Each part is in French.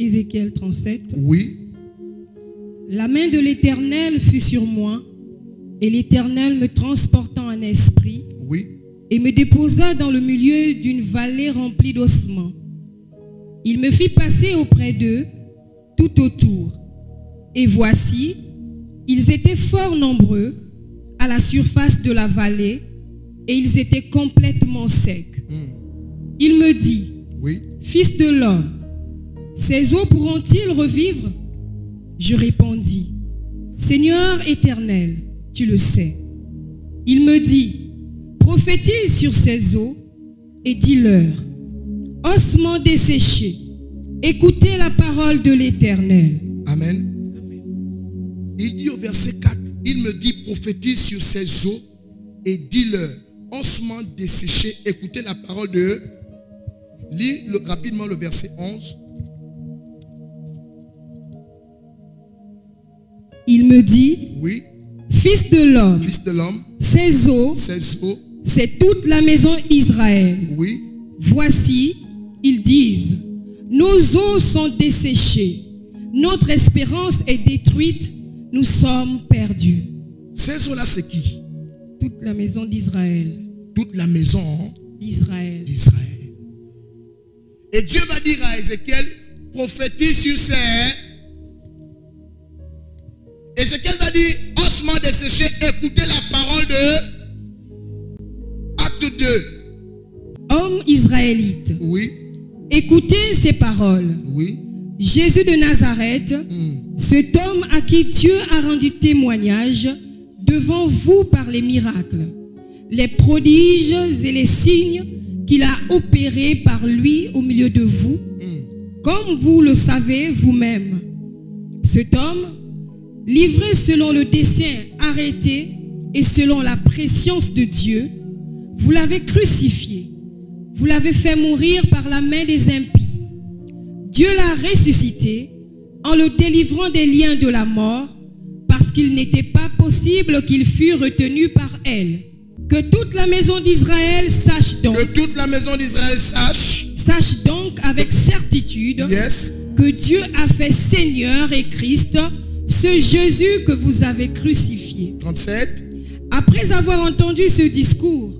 Ézéchiel 37. Oui. La main de l'Éternel fut sur moi, et l'Éternel me transporta en esprit, Oui. et me déposa dans le milieu d'une vallée remplie d'ossements. Il me fit passer auprès d'eux, tout autour. Et voici, ils étaient fort nombreux à la surface de la vallée, et ils étaient complètement secs. Il me dit, Oui. Fils de l'homme, ces eaux pourront-ils revivre? Je répondis, Seigneur éternel, tu le sais. Il me dit, prophétise sur ces eaux et dis-leur, ossements desséchés, écoutez la parole de l'Éternel. Amen. Il dit au verset 4, il me dit, prophétise sur ces eaux et dis-leur, ossements desséchés, écoutez la parole de... Lis rapidement le verset 11. Il me dit, Oui. Fils de l'homme, Fils de l'homme, ces eaux, c'est toute la maison Israël. Oui. Voici, ils disent, nos eaux sont desséchées, notre espérance est détruite, nous sommes perdus. Ces eaux-là, c'est qui? Toute la maison d'Israël. Toute la maison d'Israël. Et Dieu va dire à Ézéchiel, prophétise sur ces... Ézéchiel va dire, ossements desséchés, écoutez la parole de Acte 2. Hommes israélites. Oui. Écoutez ces paroles. Oui. Jésus de Nazareth, cet homme à qui Dieu a rendu témoignage devant vous par les miracles, les prodiges et les signes qu'il a opérés par lui au milieu de vous, comme vous le savez vous-même. Cet homme, livré selon le dessein arrêté et selon la prescience de Dieu, vous l'avez crucifié, vous l'avez fait mourir par la main des impies. Dieu l'a ressuscité en le délivrant des liens de la mort, parce qu'il n'était pas possible qu'il fût retenu par elle. Que toute la maison d'Israël sache donc. Que toute la maison d'Israël sache. Sache donc avec certitude. Yes. Que Dieu a fait Seigneur et Christ, ce Jésus que vous avez crucifié. 37. Après avoir entendu ce discours,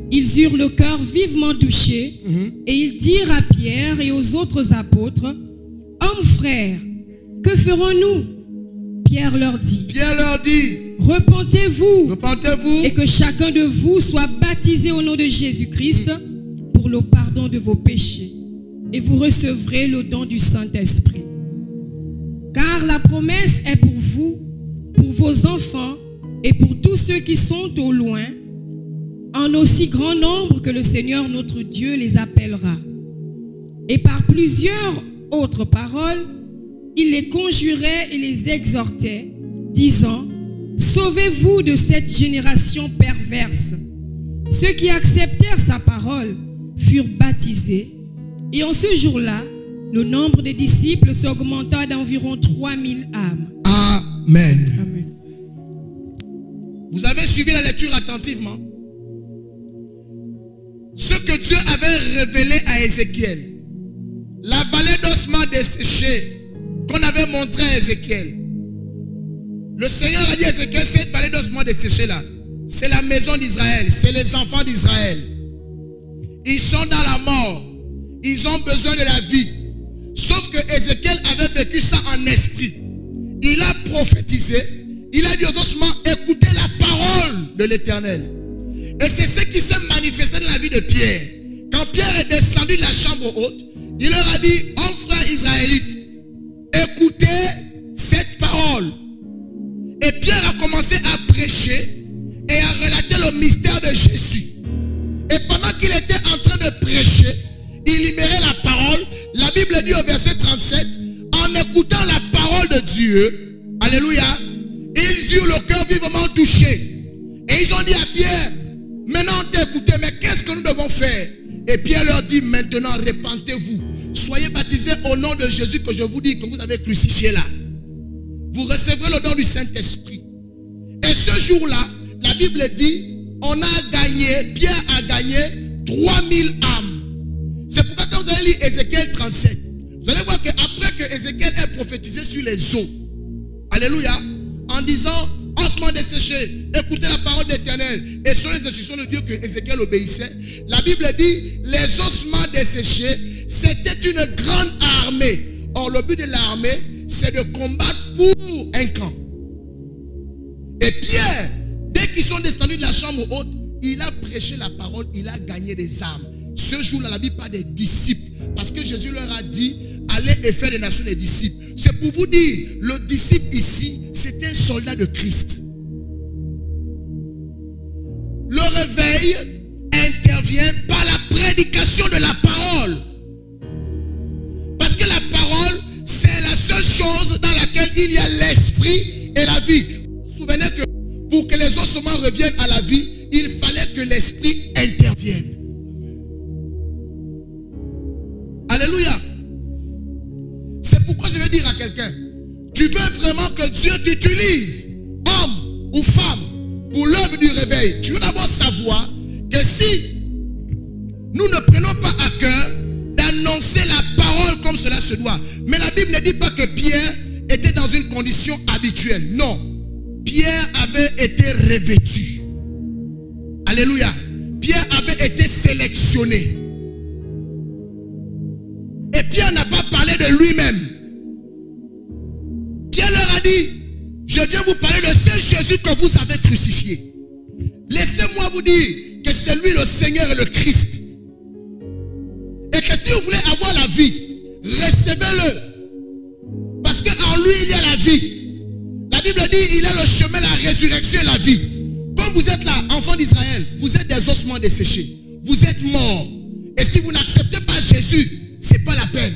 ils eurent le cœur vivement touché et ils dirent à Pierre et aux autres apôtres, hommes frères, que ferons-nous? Pierre leur dit, repentez-vous et que chacun de vous soit baptisé au nom de Jésus-Christ pour le pardon de vos péchés et vous recevrez le don du Saint-Esprit. Car la promesse est pour vous, pour vos enfants et pour tous ceux qui sont au loin, en aussi grand nombre que le Seigneur notre Dieu les appellera. Et par plusieurs autres paroles, il les conjurait et les exhortait, disant, sauvez-vous de cette génération perverse. Ceux qui acceptèrent sa parole furent baptisés, et en ce jour-là, le nombre des disciples s'augmenta d'environ 3000 âmes. Amen. Amen. Vous avez suivi la lecture attentivement. Ce que Dieu avait révélé à Ézéchiel, la vallée d'ossements desséchés qu'on avait montré à Ézéchiel. Le Seigneur a dit à Ézéchiel, cette vallée d'ossements desséchés là, c'est la maison d'Israël, c'est les enfants d'Israël. Ils sont dans la mort, ils ont besoin de la vie. Sauf que Ézéchiel avait vécu ça en esprit. Il a prophétisé, il a dit aux ossements, écoutez la parole de l'Éternel. Et c'est ce qui s'est manifesté dans la vie de Pierre. Quand Pierre est descendu de la chambre haute, il leur a dit, hommes frères israélites, écoutez cette parole. Et Pierre a commencé à prêcher et à relater le mystère de Jésus. Et pendant qu'il était en train de prêcher, il libérait la parole. La Bible dit au verset 37, en écoutant la parole de Dieu, alléluia, ils eurent le cœur vivement touché. Et ils ont dit à Pierre, maintenant on t'a écouté, mais qu'est-ce que nous devons faire? Et Pierre leur dit, maintenant repentez-vous. Soyez baptisés au nom de Jésus que je vous dis que vous avez crucifié là. Vous recevrez le don du Saint-Esprit. Et ce jour-là, la Bible dit, on a gagné, Pierre a gagné 3000 âmes. C'est pourquoi quand vous allez lire Ézéchiel 37, vous allez voir qu'après que prophétisé sur les eaux. Alléluia. En disant, ossements desséchés, écoutez la parole de l'Éternel. Et sur les instructions de Dieu que Ézéchiel obéissait, la Bible dit, les ossements desséchés, c'était une grande armée. Or, le but de l'armée, c'est de combattre pour un camp. Et Pierre, dès qu'ils sont descendus de la chambre haute, il a prêché la parole, il a gagné des âmes. Ce jour-là, la Bible parle des disciples. Parce que Jésus leur a dit, allez et faire des nations des disciples. C'est pour vous dire, le disciple ici, c'est un soldat de Christ. Le réveil intervient par la prédication de la parole. Parce que la parole, c'est la seule chose dans laquelle il y a l'esprit et la vie. Vous vous souvenez que pour que les ossements reviennent à la vie, il fallait que l'esprit intervienne. Alléluia. C'est pourquoi je vais dire à quelqu'un, tu veux vraiment que Dieu t'utilise, homme ou femme, pour l'œuvre du réveil. Tu veux d'abord savoir que si nous ne prenons pas à cœur d'annoncer la parole comme cela se doit. Mais la Bible ne dit pas que Pierre était dans une condition habituelle. Non. Pierre avait été revêtu. Alléluia. Pierre avait été sélectionné. Et Pierre n'a pas parlé de lui-même. Pierre leur a dit, je viens vous parler de ce Jésus que vous avez crucifié. Laissez-moi vous dire que c'est lui le Seigneur et le Christ. Et que si vous voulez avoir la vie, recevez-le. Parce qu'en lui, il y a la vie. La Bible dit, il est le chemin, la résurrection et la vie. Comme vous êtes là, enfants d'Israël, vous êtes des ossements desséchés. Vous êtes morts. Et si vous n'acceptez pas Jésus, ce n'est pas la peine.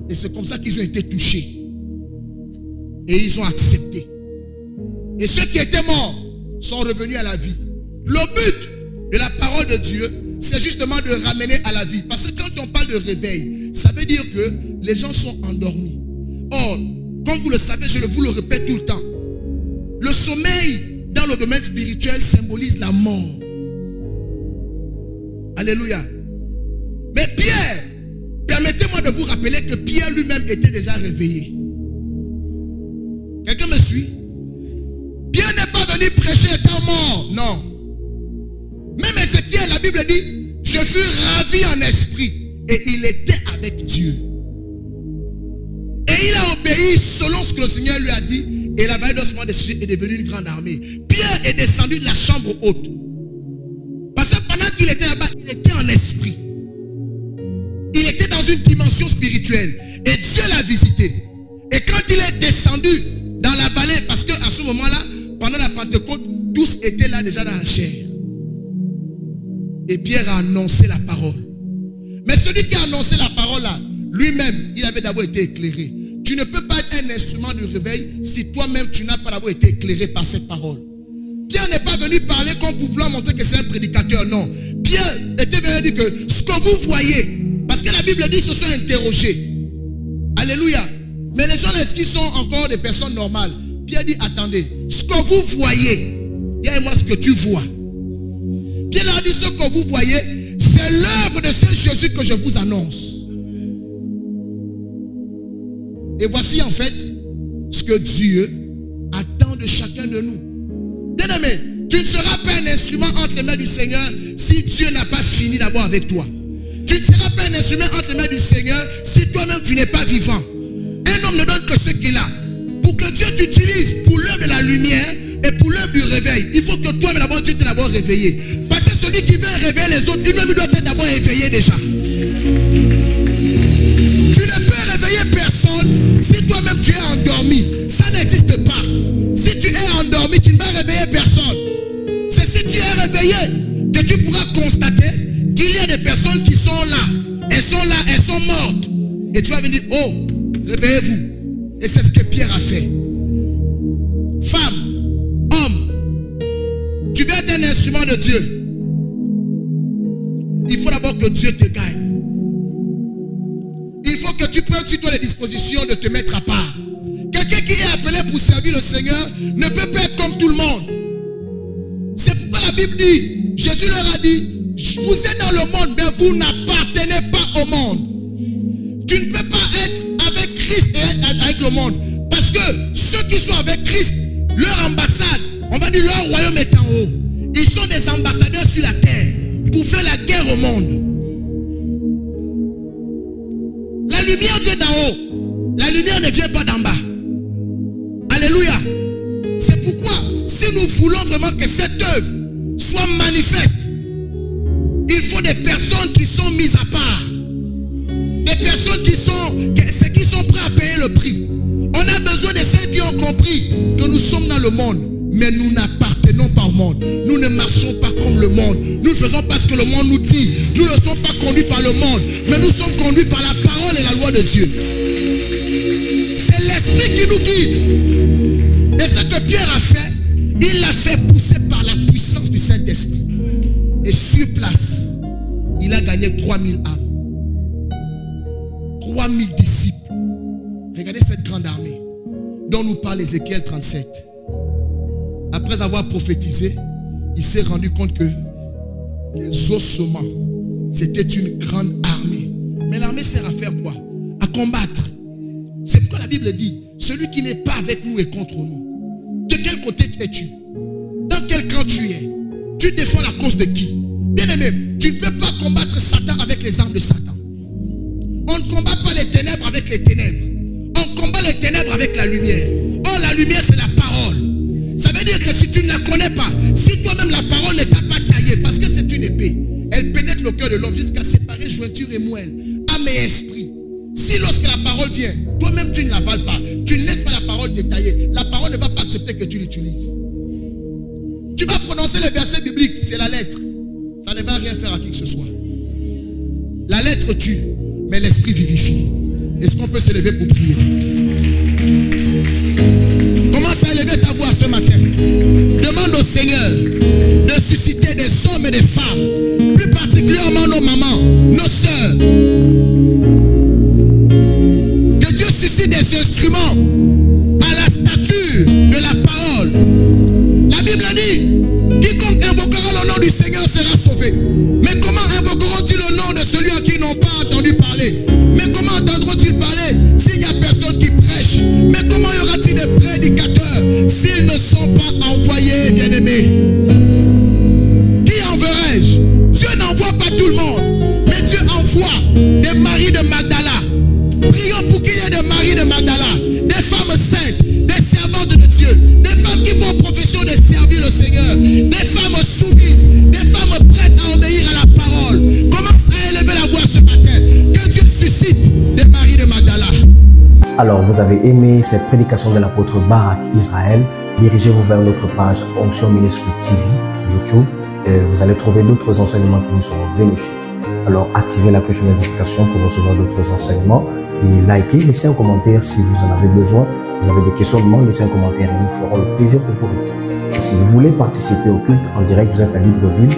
Et c'est comme ça qu'ils ont été touchés. Et ils ont accepté. Et ceux qui étaient morts sont revenus à la vie. Le but de la parole de Dieu, c'est justement de ramener à la vie. Parce que quand on parle de réveil, ça veut dire que les gens sont endormis. Or, comme vous le savez, je vous le répète tout le temps, le sommeil dans le domaine spirituel symbolise la mort. Alléluia. Mais Pierre, permettez-moi de vous rappeler que Pierre lui-même était déjà réveillé. Quelqu'un me suit? Pierre n'est pas venu prêcher étant mort. Non. Même Ézéchiel, la Bible dit, je fus ravi en esprit. Et il était avec Dieu. Et il a obéi selon ce que le Seigneur lui a dit. Et la vallée d'ossements desséchés est devenue une grande armée. Pierre est descendu de la chambre haute. Parce que pendant qu'il était là-bas, il était en esprit. Il était dans une dimension spirituelle. Et Dieu l'a visité. Et quand il est descendu dans la vallée, parce qu'à ce moment-là, pendant la Pentecôte, tous étaient là déjà dans la chair. Et Pierre a annoncé la parole. Mais celui qui a annoncé la parole là, lui-même, il avait d'abord été éclairé. Tu ne peux pas être un instrument de réveil si toi-même tu n'as pas d'abord été éclairé par cette parole. Pierre n'est pas venu parler comme pour vouloir montrer que c'est un prédicateur, non. Pierre était venu dire que ce que vous voyez, parce que la Bible dit qu'ils se sont interrogés. Alléluia. Mais les gens, est-ce qu'ils sont encore des personnes normales? Pierre dit, attendez, ce que vous voyez, dis-moi ce que tu vois. Pierre leur dit, ce que vous voyez, c'est l'œuvre de ce Jésus que je vous annonce. Et voici en fait ce que Dieu attend de chacun de nous. Bien-aimé, tu ne seras pas un instrument entre les mains du Seigneur si Dieu n'a pas fini d'abord avec toi. Tu ne seras pas un instrument entre les mains du Seigneur si toi-même tu n'es pas vivant. Un homme ne donne que ce qu'il a. Pour que Dieu t'utilise pour l'œuvre de la lumière et pour l'œuvre du réveil, il faut que toi-même d'abord tu t'es d'abord réveillé. Parce que celui qui veut réveiller les autres, lui-même doit être d'abord éveillé déjà. Tu ne peux réveiller personne si toi-même tu es endormi. Ça n'existe pas. Si tu es endormi, tu ne vas réveiller personne. C'est si tu es réveillé que tu pourras constater qu'il y a des personnes qui sont là. Elles sont là, elles sont mortes. Et tu vas venir, oh, réveillez-vous. Et c'est ce que Pierre a fait. Femme, homme, tu veux être un instrument de Dieu. Il faut d'abord que Dieu te gagne. Il faut que tu prennes sur toi les dispositions de te mettre à part. Quelqu'un qui est appelé pour servir le Seigneur ne peut pas être comme tout le monde. C'est pourquoi la Bible dit, Jésus leur a dit, vous êtes dans le monde, mais vous n'appartenez pas au monde. Tu ne peux pas être avec Christ et le monde. Parce que ceux qui sont avec Christ, leur ambassade, on va dire leur royaume est en haut. Ils sont des ambassadeurs sur la terre pour faire la guerre au monde. La lumière vient d'en haut. La lumière ne vient pas d'en bas. Alléluia. C'est pourquoi, si nous voulons vraiment que cette œuvre soit manifeste, il faut des personnes qui sont mises à part. Des personnes qui sont prêts à payer le prix. On a besoin de ceux qui ont compris que nous sommes dans le monde, mais nous n'appartenons pas au monde. Nous ne marchons pas comme le monde. Nous ne faisons pas ce que le monde nous dit. Nous ne sommes pas conduits par le monde, mais nous sommes conduits par la parole et la loi de Dieu. C'est l'esprit qui nous guide. Et ce que Pierre a fait, il l'a fait pousser par la puissance du Saint-Esprit. Et sur place, il a gagné 3000 âmes. 3000 disciples. Regardez cette grande armée dont nous parle Ézéchiel 37. Après avoir prophétisé, il s'est rendu compte que les ossements, c'était une grande armée. Mais l'armée sert à faire quoi? À combattre. C'est pourquoi la Bible dit, celui qui n'est pas avec nous est contre nous. De quel côté es-tu? Dans quel camp tu es? Tu défends la cause de qui? Bien aimé, tu ne peux pas combattre Satan avec les armes de Satan. On ne combat pas les ténèbres avec les ténèbres. On combat les ténèbres avec la lumière. Or, la lumière, c'est la parole. Ça veut dire que si tu ne la connais pas, si toi-même la parole ne t'a pas taillé, parce que c'est une épée, elle pénètre le cœur de l'homme jusqu'à séparer jointure et moelle, âme et esprit. Si lorsque la parole vient, toi-même tu ne l'avales pas, tu ne laisses pas la parole te tailler, la parole ne va pas accepter que tu l'utilises. Tu vas prononcer les versets bibliques, c'est la lettre. Ça ne va rien faire à qui que ce soit. La lettre tue, mais l'esprit vivifie. Est-ce qu'on peut se lever pour prier? Commence à élever ta voix ce matin. Demande au Seigneur de susciter des hommes et des femmes, plus particulièrement nos mamans, nos sœurs. Que Dieu suscite des instruments à la stature de la parole. La Bible dit, quiconque invoquera le nom du Seigneur sera sauvé. Mais comment invoqueront-ils le nom de celui à qui ils n'ont pas entendu parler? Mais comment entendront-ils parler s'il n'y a personne qui prêche? Mais comment y aura-t-il des prédicateurs s'ils ne sont pas envoyés, bien-aimés? Qui enverrai-je? Dieu n'envoie pas tout le monde, mais Dieu envoie des maris de Magdala. Prions pour qu'il y ait des maris de Magdala, des femmes saintes, des servantes de Dieu, des femmes qui font profession de servir le Seigneur, des femmes soumises, des femmes prêtes à obéir à la parole. Commence à élever la voix ce matin. Que Dieu suscite des maris de Magdala. Alors, vous avez aimé cette prédication de l'apôtre Barak Israël. Dirigez-vous vers notre page Onction Ministry TV, YouTube. Vous allez trouver d'autres enseignements qui vous seront bénéfiques. Alors, activez la cloche de notification pour recevoir d'autres enseignements. Et likez, laissez un commentaire si vous en avez besoin. Vous avez des questionnements, laissez un commentaire et nous ferons le plaisir de vous répondre. Et si vous voulez participer au culte en direct, vous êtes à Libreville.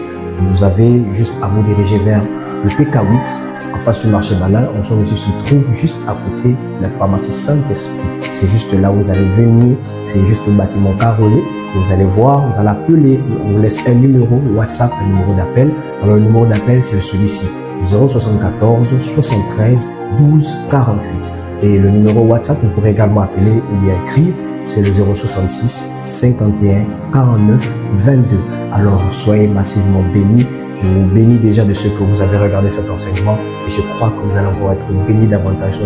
Vous avez juste à vous diriger vers le PK8 en face du marché banal. Onction Ministry se trouve juste à côté de la pharmacie Saint-Esprit. C'est juste là où vous allez venir. C'est juste le bâtiment carrelé. Vous allez voir, vous allez appeler. On vous laisse un numéro WhatsApp, un numéro d'appel. Alors le numéro d'appel, c'est celui-ci. 074 73 12 48. Et le numéro WhatsApp, vous pourrez également appeler ou bien écrire. C'est le 066 51 49 22. Alors soyez massivement bénis. Je vous bénis déjà de ce que vous avez regardé cet enseignement et je crois que vous allez encore être bénis davantage.